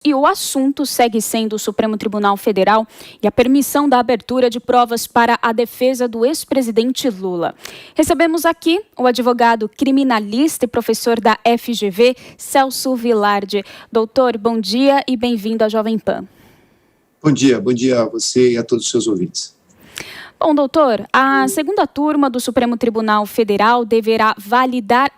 E o assunto segue sendo o Supremo Tribunal Federal e a permissão da abertura de provas para a defesa do ex-presidente Lula. Recebemos aqui o advogado criminalista e professor da FGV, Celso Vilardi. Doutor, bom dia e bem-vindo à Jovem Pan. Bom dia a você e a todos os seus ouvintes. Bom, doutor, a segunda turma do Supremo Tribunal Federal deverá validar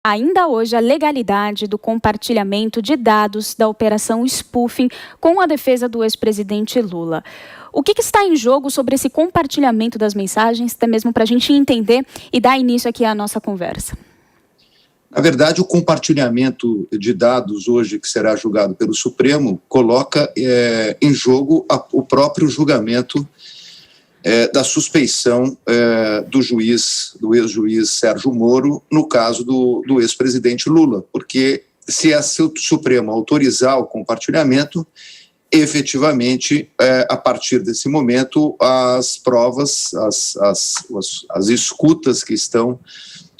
ainda hoje, a legalidade do compartilhamento de dados da Operação Spoofing com a defesa do ex-presidente Lula. O que está em jogo sobre esse compartilhamento das mensagens, até mesmo para a gente entender e dar início aqui à nossa conversa? Na verdade, o compartilhamento de dados hoje, que será julgado pelo Supremo, coloca em jogo o próprio julgamento da suspeição do ex-juiz Sérgio Moro, no caso do ex-presidente Lula, porque se o Supremo autorizar o compartilhamento, efetivamente, a partir desse momento, as provas, as escutas que estão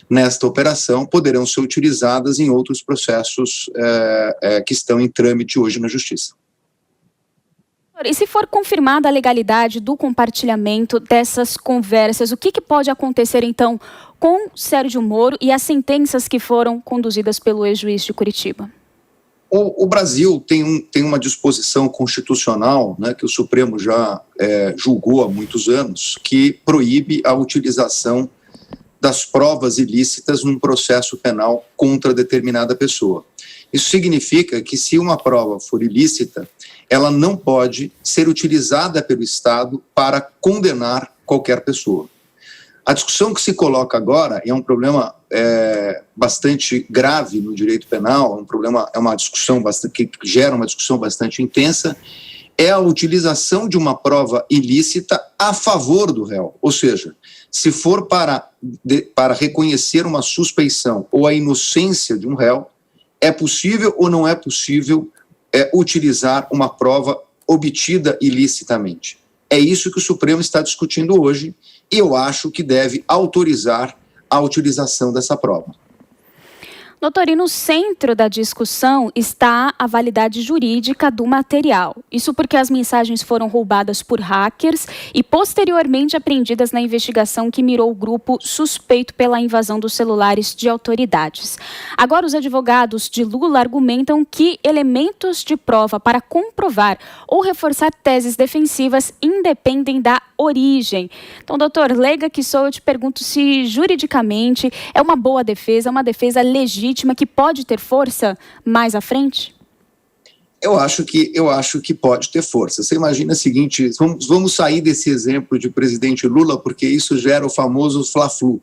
nesta operação poderão ser utilizadas em outros processos que estão em trâmite hoje na Justiça. E se for confirmada a legalidade do compartilhamento dessas conversas, o que pode acontecer, então, com Sérgio Moro e as sentenças que foram conduzidas pelo ex-juiz de Curitiba? O Brasil tem uma disposição constitucional, né, que o Supremo já julgou há muitos anos, que proíbe a utilização das provas ilícitas num processo penal contra determinada pessoa. Isso significa que, se uma prova for ilícita, ela não pode ser utilizada pelo Estado para condenar qualquer pessoa. A discussão que se coloca agora é um problema bastante grave no direito penal, é uma discussão que gera uma discussão bastante intensa, é a utilização de uma prova ilícita a favor do réu, ou seja, se for para reconhecer uma suspeição ou a inocência de um réu, é possível ou não é possível utilizar uma prova obtida ilicitamente. É isso que o Supremo está discutindo hoje e eu acho que deve autorizar a utilização dessa prova. Doutor, e no centro da discussão está a validade jurídica do material. Isso porque as mensagens foram roubadas por hackers e posteriormente apreendidas na investigação que mirou o grupo suspeito pela invasão dos celulares de autoridades. Agora, os advogados de Lula argumentam que elementos de prova para comprovar ou reforçar teses defensivas independem da origem. Então, doutor, leiga que sou, eu te pergunto se juridicamente é uma boa defesa, uma defesa legítima que pode ter força mais à frente? Eu acho que pode ter força. Você imagina o seguinte, vamos sair desse exemplo de presidente Lula, porque isso gera o famoso fla-flu.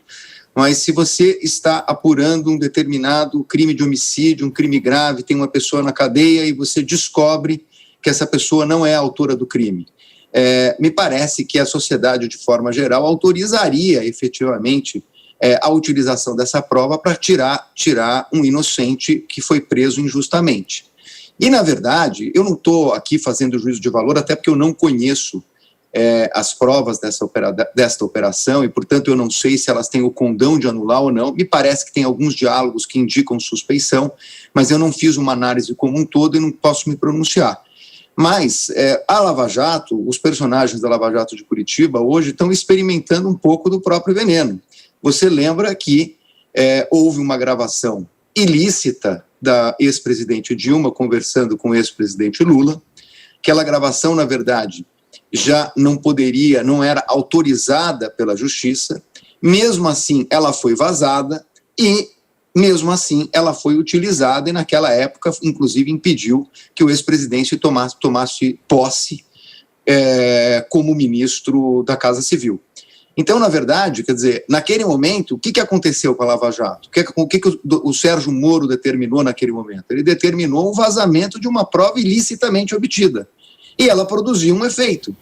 Mas se você está apurando um determinado crime de homicídio, um crime grave, tem uma pessoa na cadeia e você descobre que essa pessoa não é a autora do crime, me parece que a sociedade, de forma geral, autorizaria efetivamente a utilização dessa prova para tirar um inocente que foi preso injustamente. E, na verdade, eu não estou aqui fazendo juízo de valor, até porque eu não conheço as provas desta operação e, portanto, eu não sei se elas têm o condão de anular ou não. Me parece que tem alguns diálogos que indicam suspeição, mas eu não fiz uma análise como um todo e não posso me pronunciar. Mas a Lava Jato, os personagens da Lava Jato de Curitiba, hoje estão experimentando um pouco do próprio veneno. Você lembra que houve uma gravação ilícita da ex-presidente Dilma conversando com o ex-presidente Lula. Aquela gravação, na verdade, já não era autorizada pela Justiça. Mesmo assim, ela foi vazada e, mesmo assim, ela foi utilizada e, naquela época, inclusive, impediu que o ex-presidente tomasse posse como ministro da Casa Civil. Então, na verdade, quer dizer, naquele momento, o que aconteceu com a Lava Jato? O que o Sérgio Moro determinou naquele momento? Ele determinou o vazamento de uma prova ilicitamente obtida. E ela produziu um efeito.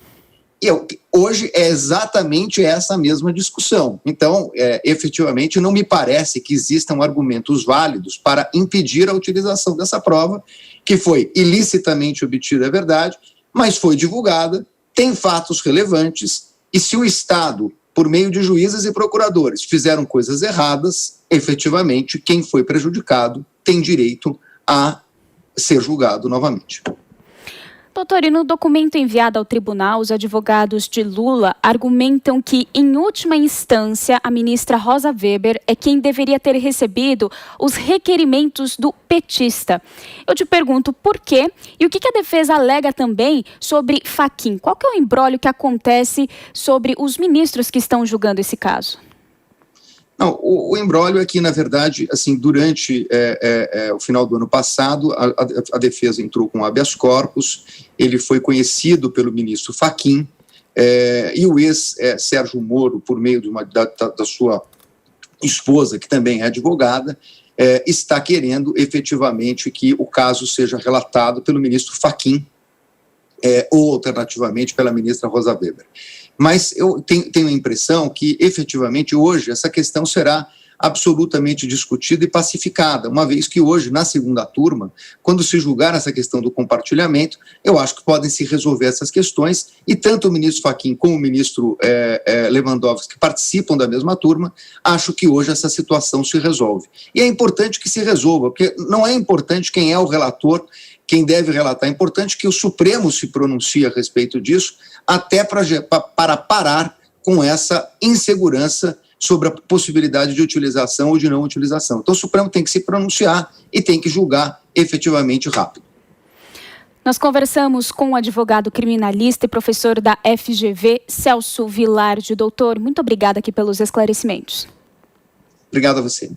E hoje é exatamente essa mesma discussão. Então, efetivamente, não me parece que existam argumentos válidos para impedir a utilização dessa prova, que foi ilicitamente obtida, é verdade, mas foi divulgada, tem fatos relevantes, e se o Estado, por meio de juízes e procuradores, fizeram coisas erradas, efetivamente, quem foi prejudicado tem direito a ser julgado novamente. Doutor, e no documento enviado ao tribunal, os advogados de Lula argumentam que, em última instância, a ministra Rosa Weber é quem deveria ter recebido os requerimentos do petista. Eu te pergunto por quê e o que a defesa alega também sobre Fachin. Qual que é o imbróglio que acontece sobre os ministros que estão julgando esse caso? Não, o imbróglio é que, na verdade, assim, durante o final do ano passado, a defesa entrou com habeas corpus, ele foi conhecido pelo ministro Fachin, e o ex-Sérgio Moro, por meio da sua esposa, que também é advogada, está querendo efetivamente que o caso seja relatado pelo ministro Fachin, ou alternativamente pela ministra Rosa Weber. Mas eu tenho a impressão que, efetivamente, hoje essa questão será absolutamente discutida e pacificada, uma vez que hoje, na segunda turma, quando se julgar essa questão do compartilhamento, eu acho que podem se resolver essas questões, e tanto o ministro Fachin como o ministro Lewandowski, que participam da mesma turma, acho que hoje essa situação se resolve. E é importante que se resolva, porque não é importante quem é o relator, quem deve relatar, é importante que o Supremo se pronuncie a respeito disso, até para parar com essa insegurança sobre a possibilidade de utilização ou de não utilização. Então o Supremo tem que se pronunciar e tem que julgar efetivamente rápido. Nós conversamos com o advogado criminalista e professor da FGV, Celso Vilardi. Doutor, muito obrigada aqui pelos esclarecimentos. Obrigado a você.